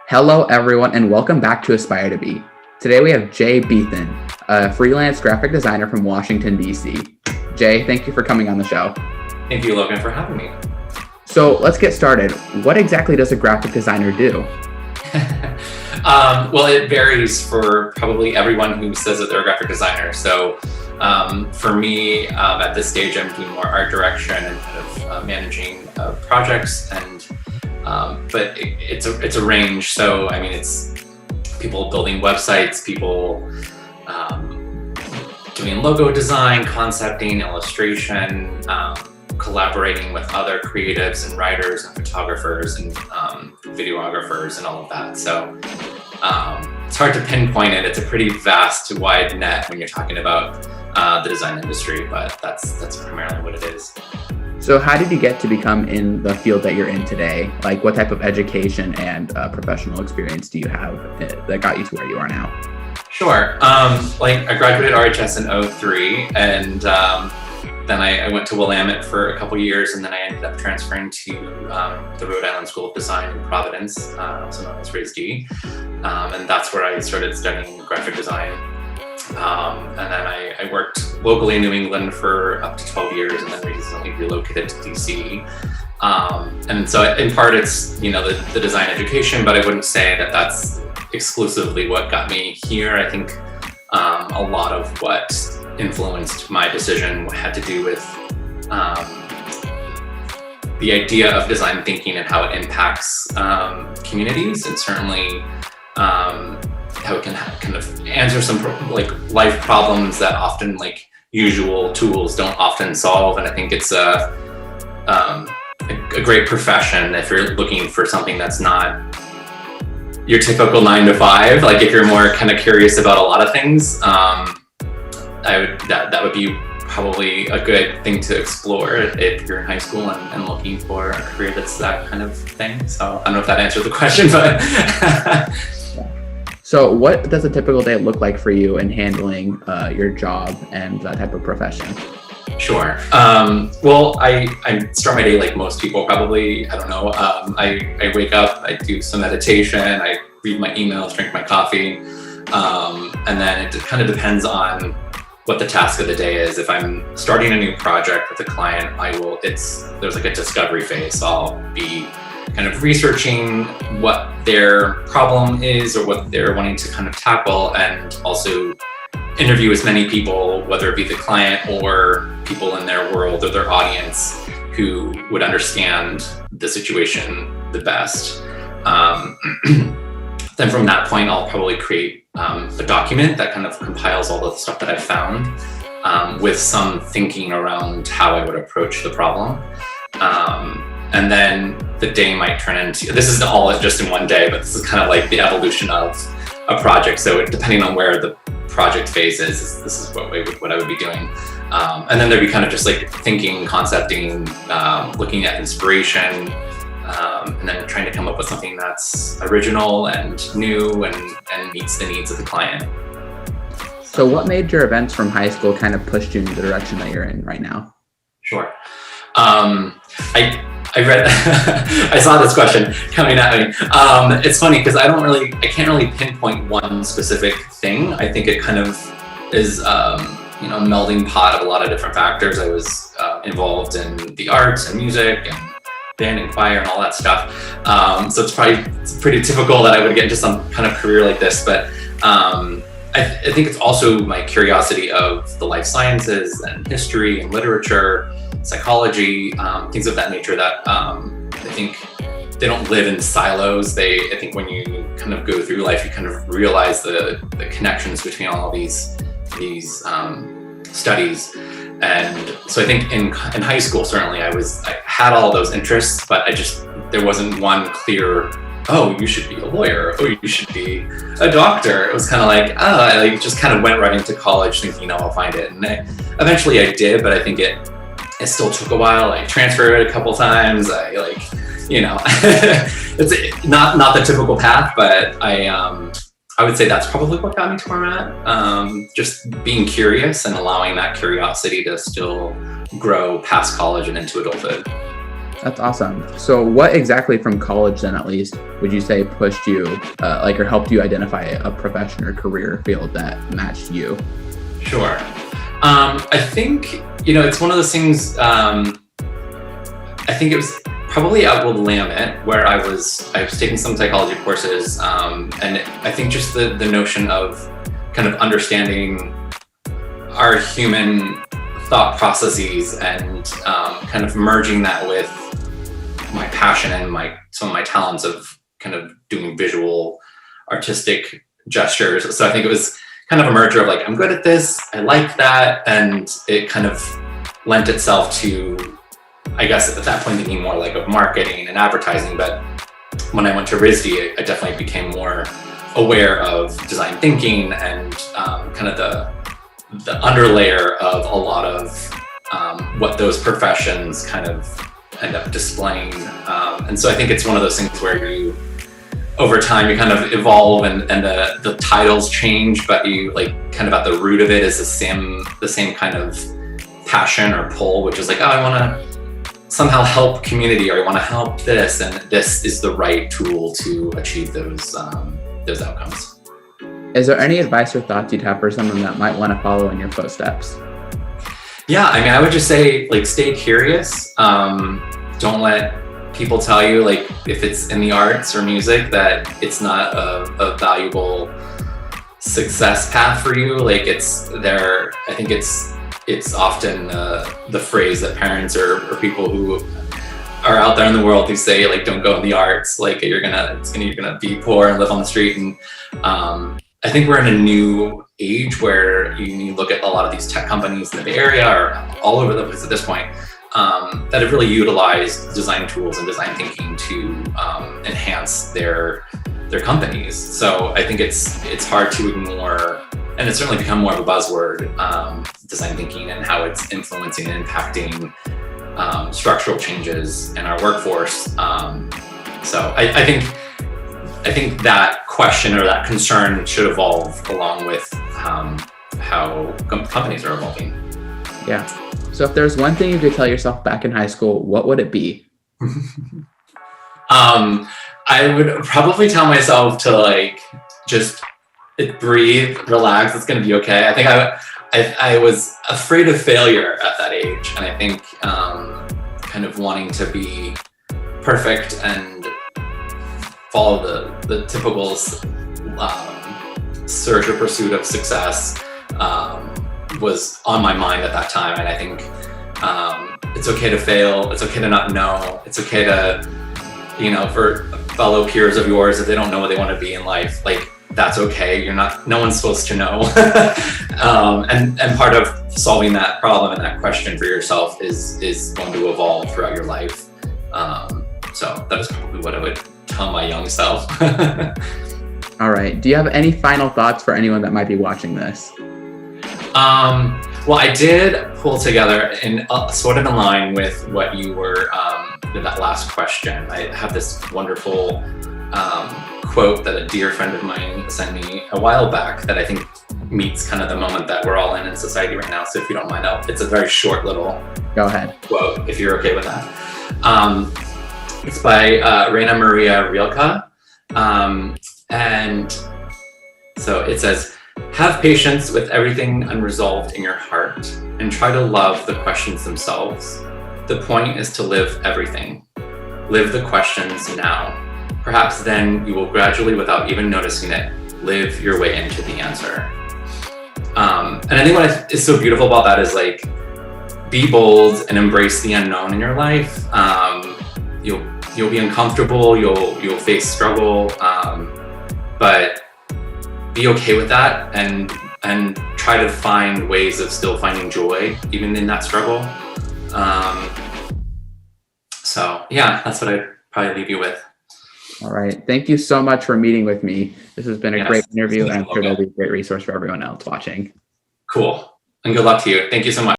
Hello, everyone, and welcome back to Aspire to Be. Today we have Biethan, a freelance graphic designer from Washington, D.C. Jay, thank you for coming on the show. Thank you, Logan, for having me. So let's get started. What exactly does a graphic designer do? Well, it varies for probably everyone who says that they're a graphic designer. So for me, at this stage, I'm doing more art direction and kind of managing projects, and but it's a range. So I mean, it's people building websites, people doing logo design, concepting, illustration, collaborating with other creatives and writers and photographers and videographers and all of that. So it's hard to pinpoint it. It's a pretty vast, wide net when you're talking about the design industry, but that's primarily what it is. So how did you get to become in the field that you're in today? Like, what type of education and professional experience do you have that got you to where you are now? Sure. Like, I graduated RHS in 2003, and then I went to Willamette for a couple years, and then I ended up transferring to the Rhode Island School of Design in Providence, also known as RISD. And that's where I started studying graphic design. And then I worked locally in New England for up to 12 years, and then recently relocated to DC. And so in part it's, the design education, but I wouldn't say that that's exclusively what got me here. I think a lot of what influenced my decision had to do with the idea of design thinking and how it impacts communities, and certainly how it can kind of answer some life problems that often usual tools don't often solve. And I think it's a great profession if you're looking for something that's not your typical 9 to 5. Like, if you're more kind of curious about a lot of things, that would be probably a good thing to explore if you're in high school and looking for a career that's that kind of thing. So I don't know if that answered the question, but So what does a typical day look like for you in handling your job and that type of profession? Sure. Well, I start my day like most people probably. I don't know. I wake up, I do some meditation, I read my emails, drink my coffee, and then it kind of depends on what the task of the day is. If I'm starting a new project with a client, there's like a discovery phase. So I'll be kind of researching what their problem is or what they're wanting to kind of tackle, and also interview as many people, whether it be the client or people in their world or their audience who would understand the situation the best. Then from that point, I'll probably create a document that kind of compiles all the stuff that I found, with some thinking around how I would approach the problem. And then the day might turn into, this isn't all just in one day, but this is kind of like the evolution of a project. So depending on where the project phase is, this is what I would be doing. And then there'd be kind of just like thinking, concepting, looking at inspiration, and then trying to come up with something that's original and new and meets the needs of the client. So what major events from high school kind of pushed you in the direction that you're in right now? Sure. I read, I saw this question coming at me. It's funny because I can't really pinpoint one specific thing. I think it kind of is, a melding pot of a lot of different factors. I was involved in the arts and music and band and choir and all that stuff. So it's pretty typical that I would get into some kind of career like this, but I think it's also my curiosity of the life sciences and history and literature, psychology, things of that nature that I think they don't live in silos. I think when you kind of go through life, you kind of realize the connections between all these studies. And so I think in high school, certainly I had all those interests, but there wasn't one clear, oh, you should be a lawyer, oh, you should be a doctor. It was kind of like, I just kind of went right into college thinking, I'll find it. And eventually I did, but I think it still took a while. I transferred a couple times. It's not the typical path, but I would say that's probably what got me to where I'm at. Just being curious and allowing that curiosity to still grow past college and into adulthood. That's awesome. So what exactly from college then, at least, would you say pushed you, or helped you identify a profession or career field that matched you? Sure. I think, it's one of those things, I think it was probably at Willamette where I was taking some psychology courses. And I think just the notion of kind of understanding our human thought processes and kind of merging that with my passion and some of my talents of kind of doing visual artistic gestures. So I think it was kind of a merger of like, I'm good at this, I like that, and it kind of lent itself to, I guess at that point, thinking more like of marketing and advertising. But when I went to RISD, I definitely became more aware of design thinking and kind of the underlayer of a lot of what those professions kind of end up displaying. And so I think it's one of those things where you, over time, you kind of evolve and the titles change, but you like kind of at the root of it is the same kind of passion or pull, which is like, oh, I want to somehow help community, or I want to help this, and this is the right tool to achieve those outcomes. Is there any advice or thoughts you'd have for someone that might want to follow in your footsteps? Yeah, I mean, I would just say like stay curious. Don't let people tell you like if it's in the arts or music that it's not a valuable success path for you. Like it's there. I think it's often the phrase that parents or people who are out there in the world who say like don't go in the arts, like you're gonna be poor and live on the street. And I think we're in a new age where you look at a lot of these tech companies in the Bay Area or all over the place at this point that have really utilized design tools and design thinking to enhance their companies. So I think it's hard to ignore, and it's certainly become more of a buzzword, design thinking and how it's influencing and impacting structural changes in our workforce. So I think that question or that concern should evolve along with how companies are evolving. Yeah. So if there's one thing you could tell yourself back in high school, what would it be? I would probably tell myself to like just breathe, relax. It's going to be okay. I think I was afraid of failure at that age, and I think kind of wanting to be perfect and follow the typical search or pursuit of success was on my mind at that time. And I think it's okay to fail. It's okay to not know. It's okay to, for fellow peers of yours, if they don't know what they want to be in life, like that's okay. No one's supposed to know. And part of solving that problem and that question for yourself is going to evolve throughout your life. So that is probably what I would tell my young self. All right. Do you have any final thoughts for anyone that might be watching this? Well, I did pull together in sort of in line with what you were, that last question. I have this wonderful quote that a dear friend of mine sent me a while back that I think meets kind of the moment that we're all in society right now. So if you don't mind, it's a very short little Go ahead. Quote, if you're okay with that. It's by Raina Maria Rilke. And so it says, have patience with everything unresolved in your heart and try to love the questions themselves. The point is to live everything. Live the questions now. Perhaps then you will gradually, without even noticing it, live your way into the answer. And I think what is so beautiful about that is like, be bold and embrace the unknown in your life. You'll be uncomfortable, you'll face struggle, but be okay with that and try to find ways of still finding joy even in that struggle. So yeah, that's what I'd probably leave you with. All right. Thank you so much for meeting with me. This has been a great interview, and I'm sure it'll be a great resource for everyone else watching. Cool. And good luck to you. Thank you so much.